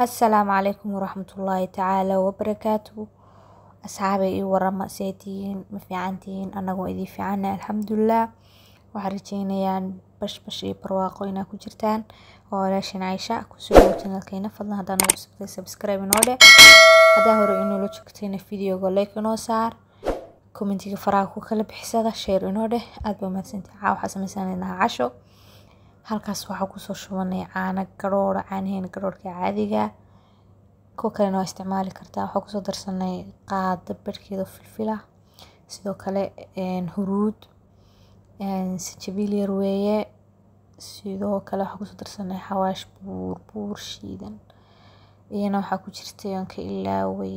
السلام عليكم ورحمة الله تعالى وبركاته. أصحابي ورما سيتين مفيعنتين أنا وإذي في عنا الحمد لله وحرجينيان بش برواقوينا كجرتان ولاشين عايشة كسووتنا الكينا فضلا هذا نوصل سبسكرايب نوده هذا هو إنه لو شكتين فيديو قول لك إنه صار كومنتي فراغ وكل بحسادة شير نوده أدبو ما تنتي عاو حسب مثلا إنها عشو halkaas waxaa kusoo shubanay caano garoor caanaheena garoorka caadiga kuwa kalena waa isticmaali kartaa. waxaa kusoo darsanay qaado barkeeda filfila sidoo kale huruud sinjibiil yar weeye sidoo kale waxaa kusoo darsanay xawaash buur shiidan iyana waxaa ku jirtay aan ka ilaaway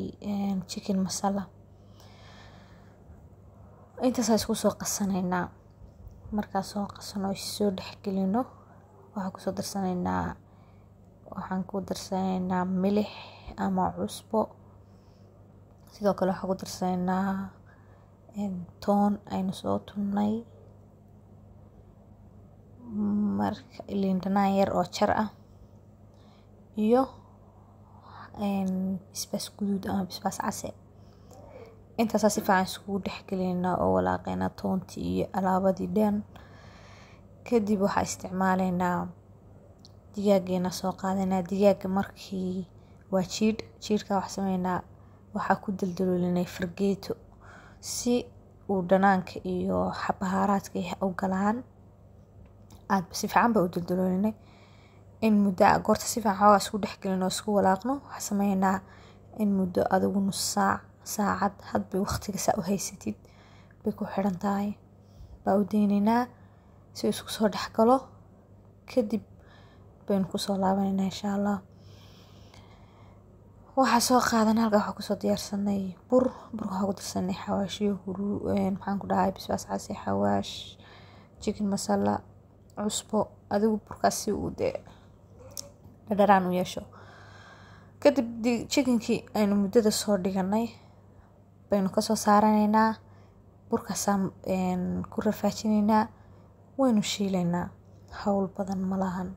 chicken masala. intaas isku soo qasanaynaa. markaas soo qasano soo dhexgelino waxaan ku darsanaynaa milix ama cusbo sidoo kale waxaan ku darsanaynaa toon aynu soo tunnay marka liin dhanaan yar oo jar ah iyo basbaas guduud ama basbaas case. intaas si fiican isku dhexgelinaa oo walaaqayna toontii iyo alaabadii dhan. kadib waxaa isticmaalaynaa digaageena soo qaadanaa digaaga markii waa jiidhka wax sameynaa waxaa ku daldalolinay fargeeto si uu dhanaanka iyo xabahaaraadka u galaan aad si fiican ba u daldalolinay in muddo goorta si fiican xoogaa isku dhexgelin oo isku walaaqno waxaa sameynaa in muddo adigu nus saacad hadba waqtiga saa u haysatid bay ku xiran tahay baa u deynaynaa si isku soo dhex galo. kadib baynu kusoo laabanaynaa insha allah. waxaa soo qaadan halka waxaa kusoo diyaarsanay burka waxaa ku darsanay xawaashyo maxaan ku dhahay basbaas casi xawaash chicken masala cusbo adigu burkaas si uu dee dhadhanaan u yeesho. kadib chickenkii aynu muddada soo dhiganay baynu kasoo saaranaynaa burkaasaan ku rafaajinaynaa waynu shiilaynaa. hawl badan ma lahan.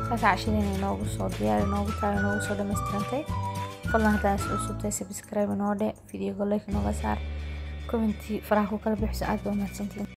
saas cashadeena inoogu soo diyaar inoogu tahay inoogu soo dhamaystirantay. fadlan haddaan cusubtahay subscribe inoo dhe, videoga like inooga saar, commenti faraha ku kala bixiso. aad baa mahadsantihiin.